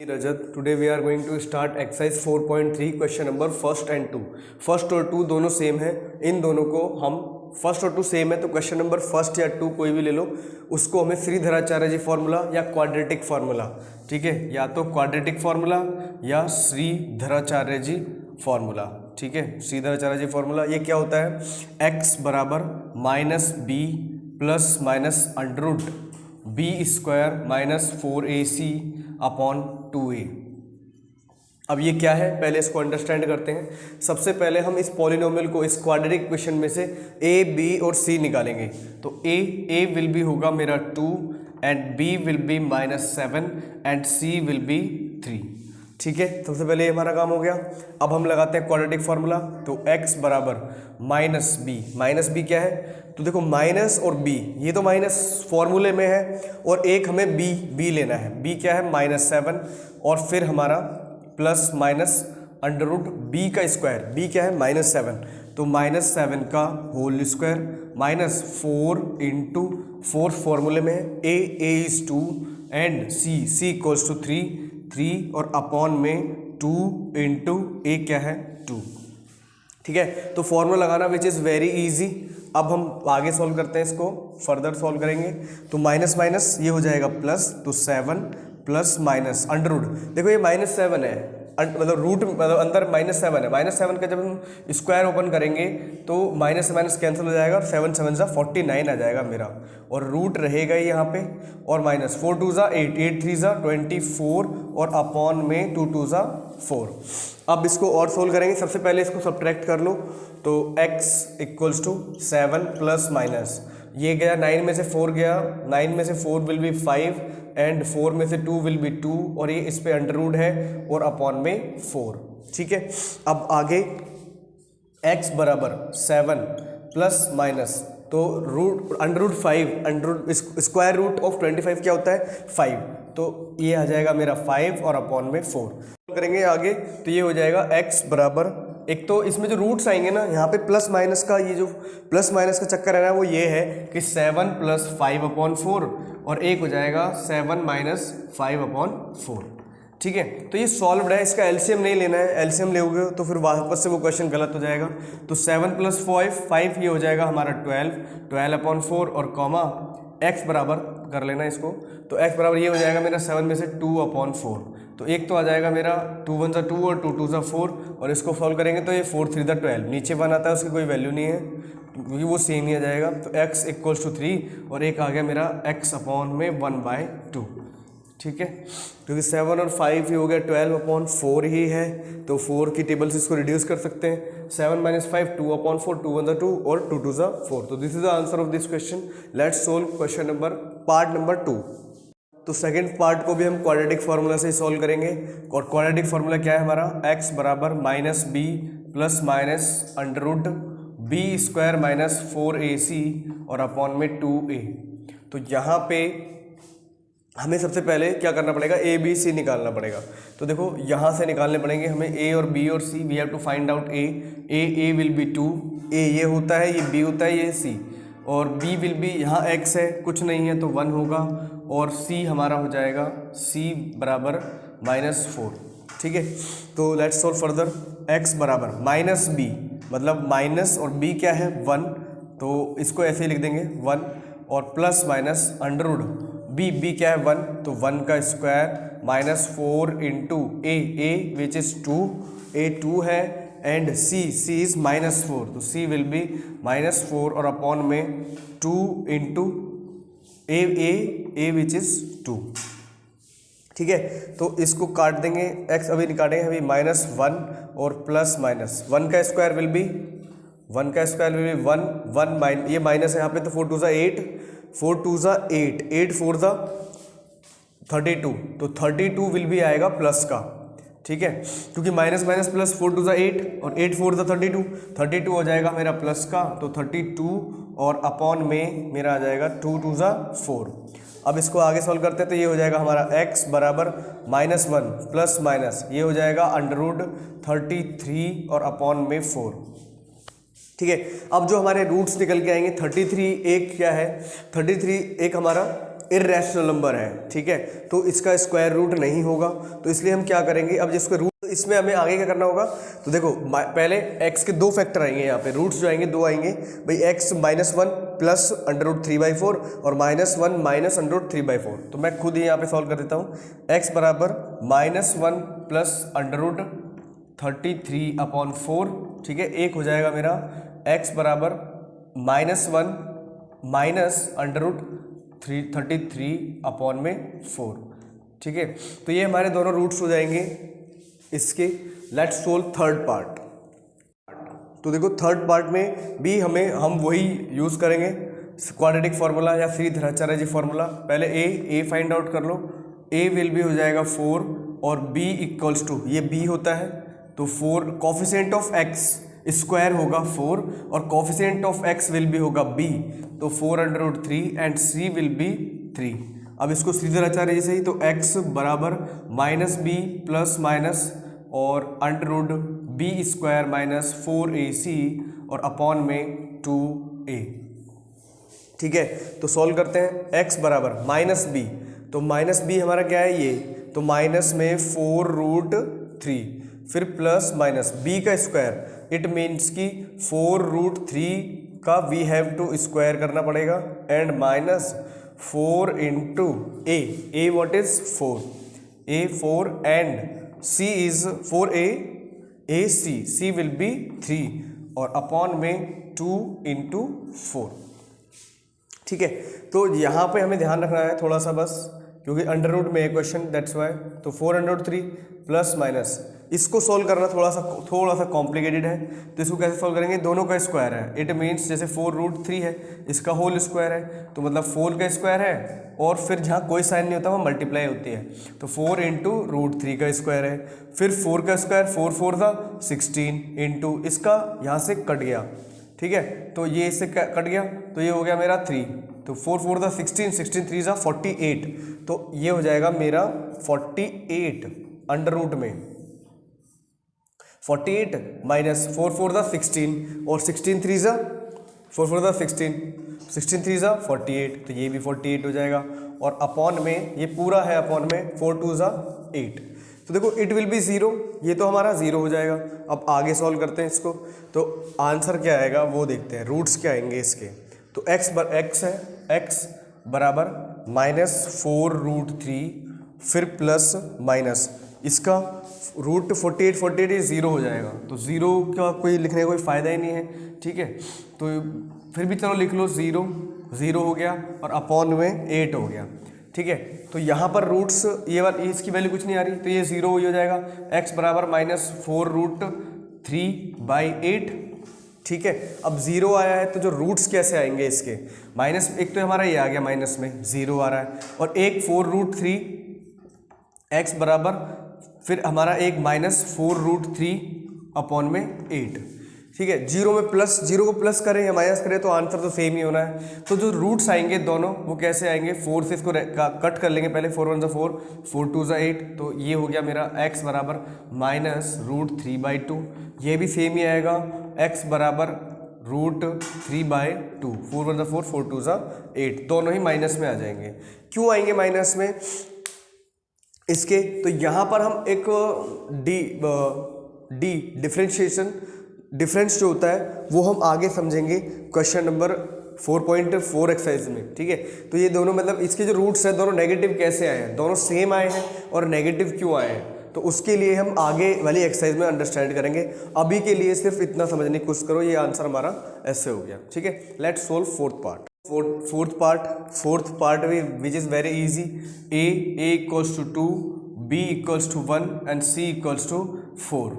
Rajat, today we are going to start exercise 4.3 question number first and two. First और two दोनों same है, इन दोनों को हम फर्स्ट और टू सेम है तो क्वेश्चन नंबर फर्स्ट या टू कोई भी ले लो, उसको हमें श्रीधराचार्य जी फॉर्मूला या क्वाड्रेटिक फार्मूला, ठीक है, या तो क्वाड्रेटिक फार्मूला या श्रीधराचार्य जी फार्मूला, ठीक है। श्रीधराचार्य जी फार्मूला ये क्या होता है, x बराबर minus B plus minus under root B square minus 4ac upon 2a। अब ये क्या है, पहले इसको अंडरस्टैंड करते हैं। सबसे पहले हम इस पॉलिनोमियल को, इस क्वाड्रेटिक इक्वेशन में से a, b और c निकालेंगे। तो a विल बी होगा मेरा 2 and b will be -7 and c will be 3, ठीक है। सबसे पहले ये हमारा काम हो गया। अब हम लगाते हैं क्वाड्रेटिक फार्मूला। तो x बराबर माइनस बी क्या है, तो देखो माइनस और b, ये तो माइनस फॉर्मूले में है और एक हमें b लेना है। b क्या है -7 और फिर हमारा plus minus under root b का स्क्वायर, b क्या है -7, तो -7 का होल स्क्वायर माइनस 4 इंटू 4 फॉर्मूले में है a is 2 and c equals to 3 और अपॉन में 2 इंटू a क्या है 2, ठीक है। तो फॉर्मूला लगाना विच इज़ वेरी इजी। अब हम आगे सॉल्व करते हैं, इसको फर्दर सॉल्व करेंगे। तो माइनस माइनस ये हो जाएगा प्लस, तो 7 प्लस माइनस अंडर रूट, देखो ये -7 है, मतलब रूट मतलब अंदर -7 है। -7 का जब हम स्क्वायर ओपन करेंगे तो माइनस से माइनस कैंसिल हो जाएगा, 7 7 सा 49 आ जाएगा मेरा, और रूट रहेगा यहाँ पे, और माइनस 4 2 ज़ा 8, 8 3 ज़ा 24 और अपॉन में 2 2 ज़ा 4। अब इसको और सोल्व करेंगे। सबसे पहले इसको सब्ट्रैक्ट कर लो, तो x equals to 7 plus minus ये गया 9 में से 4 गया, 9 में से 4 विल बी 5 एंड 4 में से 2 विल बी 2 और ये इस पे अंडर रूट है और अपॉन में 4, ठीक है। अब आगे x बराबर 7 प्लस माइनस, तो root under root 5, under root square root of 25 क्या होता है 5, तो ये आ जाएगा मेरा 5 और अपॉन में 4 करेंगे आगे। तो ये हो जाएगा x बराबर, एक तो इसमें जो रूट्स आएंगे ना, यहाँ पे प्लस माइनस का, ये जो प्लस माइनस का चक्कर है ना, वो ये है कि 7 प्लस 5 अपॉन 4 और एक हो जाएगा 7 माइनस 5 अपॉन 4, ठीक है। तो ये सॉल्व्ड है, इसका एलसीएम नहीं लेना है, एलसीएम लोगे तो फिर वापस से वो क्वेश्चन गलत हो जाएगा। तो 7 प्लस 5 ये हो जाएगा हमारा 12 अपॉन 4 और कॉमा x बराबर कर लेना इसको, तो x बराबर ये हो जाएगा मेरा 7 में से 2 अपॉन 4, तो एक तो आ जाएगा मेरा 2 1 ज़ा 2 और 2 2 ज़ा 4 और इसको सॉल्व करेंगे तो ये 4 3 ज़ा 12, नीचे 1 आता है उसकी कोई वैल्यू नहीं है क्योंकि वो सेम ही आ जाएगा। तो x इक्वल्स टू 3 और एक आ गया मेरा x अपॉन में 1/2, ठीक है, क्योंकि 7 और 5 ही हो गया, 12 अपॉन 4 ही है, तो 4 की टेबल से इसको रिड्यूस कर सकते हैं। 7 माइनस 5 2 अपॉन 4, 2 1 ज़ा 2 और 2 2 ज़ा 4। तो this is the answer of this question. Let's solve question number part number 2। तो सेकेंड पार्ट को भी हम क्वाड्रेटिक फार्मूला से सॉल्व करेंगे, और क्वाड्रेटिक फार्मूला क्या है हमारा, x बराबर minus B plus minus under root B square minus 4ac और अपॉन में 2a। तो यहाँ पे हमें सबसे पहले क्या करना पड़ेगा, a b c निकालना पड़ेगा। तो देखो यहाँ से निकालने पड़ेंगे हमें a और b और c, we have to find out a will be 2, a ये होता है, ये b होता है, ये c, और b विल बी, यहाँ x है कुछ नहीं है तो 1 होगा, और c हमारा हो जाएगा c बराबर -4, ठीक है। तो लेट्स सॉल्व फर्दर। x बराबर माइनस b, मतलब माइनस और b क्या है 1, तो इसको ऐसे ही लिख देंगे 1, और plus minus under root b क्या है 1, तो 1 का square minus 4 into a which is 2, a 2 है, एंड c इज -4, तो c विल बी -4 और अपॉन में 2 इंटू a विच इज़ 2, ठीक है। तो इसको काट देंगे, x अभी निकालेंगे अभी -1 और प्लस माइनस 1 का स्क्वायर विल बी 1 ये माइनस है यहाँ पे, तो 4 2 ज़ा 8, 4 2 ज़ा 8, 8 4 ज़ा 32, तो 32 विल भी आएगा प्लस का, ठीक है, क्योंकि माइनस माइनस प्लस 4 2 ज़ा 8 और 8 4 ज़ा 32 हो जाएगा मेरा प्लस का, तो 32 और अपॉन में मेरा आ जाएगा 2 2 ज़ा 4। अब इसको आगे सॉल्व करते हैं, तो ये हो जाएगा हमारा x बराबर -1 प्लस माइनस ये हो जाएगा अंडर रूट 33 और अपॉन में 4, ठीक है। अब जो हमारे रूट्स निकल के आएंगे 33 एक क्या है, 33 एक हमारा इर्रेशनल नंबर है, ठीक है, तो इसका स्क्वायर रूट नहीं होगा। तो इसलिए हम क्या करेंगे, अब जिसको रूट, इसमें हमें आगे क्या करना होगा, तो देखो पहले x के 2 फैक्टर आएंगे, यहाँ पे रूट्स जो आएंगे 2 आएंगे भाई, x -1 प्लस √3/4 और -1 माइनस √3/4। तो मैं खुद ही यहाँ पे सॉल्व कर देता हूँ। x बराबर -1 प्लस √33/4, ठीक है, एक हो जाएगा मेरा x बराबर -1 माइनस √33/4, ठीक है। तो ये हमारे दोनों रूट्स हो जाएंगे इसके। Let's solve third part. तो देखो थर्ड पार्ट में भी हम वही यूज़ करेंगे क्वाड्रेटिक फार्मूला या श्रीधराचार्य फार्मूला। पहले ए फाइंड आउट कर लो। a विल भी हो जाएगा 4 और b इक्वल्स टू, ये b होता है तो 4, कोफिशिएंट ऑफ x स्क्वायर होगा 4 और कोफिशिएंट ऑफ x विल भी होगा b, तो 4√3 एंड c विल बी 3। अब इसको श्रीधराचार्य जैसे ही, तो x बराबर -b प्लस माइनस और √b² माइनस 4ac और अपॉन में 2a, ठीक है। तो सॉल्व करते हैं। x बराबर -b, तो -b हमारा क्या है ये, तो माइनस में 4√3 फिर प्लस माइनस b का स्क्वायर, इट मीन्स कि 4√3 का वी हैव टू स्क्वायर करना पड़ेगा and minus 4 into a what is 4, a 4 and c is 4a c will be 3 और अपॉन में 2 इंटू 4, ठीक है। तो यहाँ पे हमें ध्यान रखना है थोड़ा सा बस, क्योंकि अंडर रूट में है क्वेश्चन, दैट्स वाई। तो 4√3 प्लस माइनस, इसको सोल्व करना थोड़ा सा कॉम्प्लिकेटेड है। तो इसको कैसे सोल्व करेंगे, दोनों का स्क्वायर है, इट मीन्स जैसे 4√3 है, इसका होल स्क्वायर है, तो मतलब 4 का स्क्वायर है और फिर जहाँ कोई साइन नहीं होता वहाँ मल्टीप्लाई होती है, तो 4 इंटू √3 का स्क्वायर है, फिर 4 का स्क्वायर, 4 4 था 16 इंटू इसका यहाँ से कट गया, ठीक है, तो ये इससे कट गया, तो ये हो गया मेरा 3, तो 4 4 था 16, 16 3 था 48, तो ये हो जाएगा मेरा 48 अंडर रूट में 48 माइनस 4 4 था 16 और 16 3 था 4 4 था 16, 16 3 था 48, तो ये भी 48 हो जाएगा और अपॉन में ये पूरा है, अपॉन में 4 2 था 8। तो देखो इट विल बी 0, ये तो हमारा 0 हो जाएगा। अब आगे सॉल्व करते हैं इसको, तो आंसर क्या आएगा वो देखते हैं, रूट्स क्या आएंगे इसके। तो x है, x बराबर -4√3 फिर प्लस माइनस इसका रूट 48 0 हो जाएगा, तो 0 का कोई लिखने का कोई फ़ायदा ही नहीं है, ठीक है। तो फिर भी चलो लिख लो, 0 हो गया और अपॉन में 8 हो गया, ठीक है। तो यहाँ पर रूट्स ये इसकी वैल्यू कुछ नहीं आ रही, तो ये 0 हो जाएगा। x बराबर -4√3/8, ठीक है। अब 0 आया है तो जो रूट्स कैसे आएंगे इसके, माइनस, एक तो हमारा ये आ गया माइनस में 0 आ रहा है और एक 4√3 x बराबर फिर हमारा एक -4√3 अपॉन में 8, ठीक है। 0 में प्लस, 0 को प्लस करें या माइनस करें तो आंसर तो सेम ही होना है। तो जो रूट्स आएंगे दोनों वो कैसे आएंगे, 4 से इसको कट कर लेंगे पहले, 4 1 ज़ा 4, 4 2 ज़ा 8, तो ये हो गया मेरा x बराबर -√3/2, ये भी सेम ही आएगा, x बराबर √3/2, 4 1 ज़ा 4, 4 2 ज़ा 8, दोनों ही माइनस में आ जाएंगे। क्यों आएंगे माइनस में इसके, तो यहाँ पर हम एक डिफरेंस जो होता है वो हम आगे समझेंगे क्वेश्चन नंबर 4.4 एक्सरसाइज में, ठीक है। तो ये दोनों मतलब इसके जो रूट्स हैं दोनों नेगेटिव कैसे आए हैं, दोनों सेम आए हैं और नेगेटिव क्यों आए हैं, तो उसके लिए हम आगे वाली एक्सरसाइज में अंडरस्टैंड करेंगे। अभी के लिए सिर्फ इतना समझने की कोशिश करो, ये आंसर हमारा ऐसे हो गया, ठीक है। Let's solve fourth part which is very easy. a equals to 2, b equals to 1 and c equals to 4,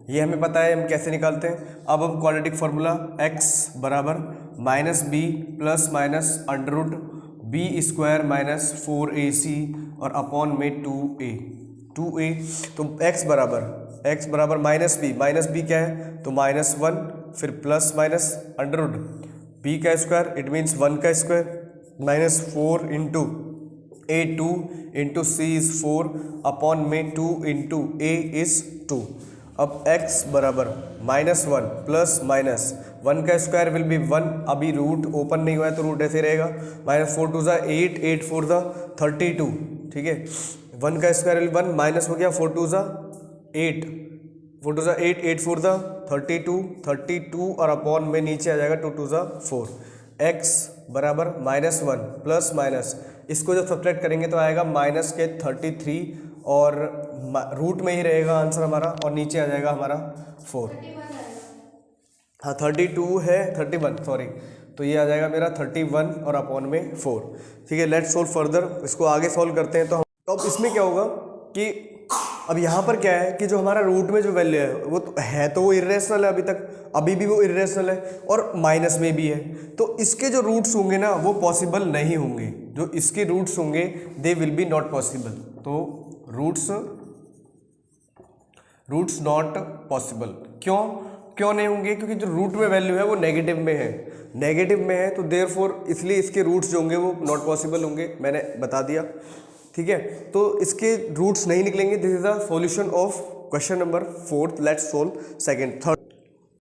ये हमें पता है हम कैसे निकालते हैं। अब हम क्वाड्रेटिक फार्मूला x बराबर -b plus minus √b² minus 4ac और अपॉन में 2a, तो x बराबर -b क्या है, तो -1 फिर प्लस माइनस √b का स्क्वायर, इट मीन्स 1 का square, -4 into a 2 into c is 4 upon में 2 इंटू a इज़ 2। अब x बराबर -1 प्लस माइनस 1 का स्क्वायर विल बी 1, अभी रूट ओपन नहीं हुआ है तो रूट ऐसे रहेगा, माइनस 4 टू ज़ा 8, 8 4 ज़ा 32, ठीक है। 1 का स्क्वायर विल 1, माइनस हो गया 4 टू ज़ा 8, 4 टू ज़ा 8, 8 4 ज़ा 32, 32 और अपॉन में नीचे आ जाएगा 2 टू ज़ा 4, x बराबर -1 प्लस माइनस, इसको जब सब्ट्रैक्ट करेंगे तो आएगा माइनस के 33 और रूट में ही रहेगा आंसर हमारा, और नीचे आ जाएगा हमारा 4। हाँ 32 है, 31 सॉरी, तो ये आ जाएगा मेरा 31 और अपॉन में 4, ठीक है। लेट्स सोल्व फर्दर, इसको आगे सॉल्व करते हैं। तो अब इसमें क्या होगा कि अब यहाँ पर क्या है कि जो हमारा रूट में जो वैल्यू है वो तो है, तो वो इर्रेशनल है, अभी तक अभी भी वो इर्रेशनल है और माइनस में भी है, तो इसके जो रूट्स होंगे ना वो पॉसिबल नहीं होंगे, जो इसके रूट्स होंगे they will be not possible. तो रूट्स नॉट पॉसिबल, क्यों नहीं होंगे? क्योंकि जो रूट में वैल्यू है वो नेगेटिव में है, तो देयरफॉर इसलिए इसके रूट्स जो होंगे वो नॉट पॉसिबल होंगे, मैंने बता दिया, ठीक है। तो इसके रूट्स नहीं निकलेंगे। This is the solution of question number 4। Let's solve second third.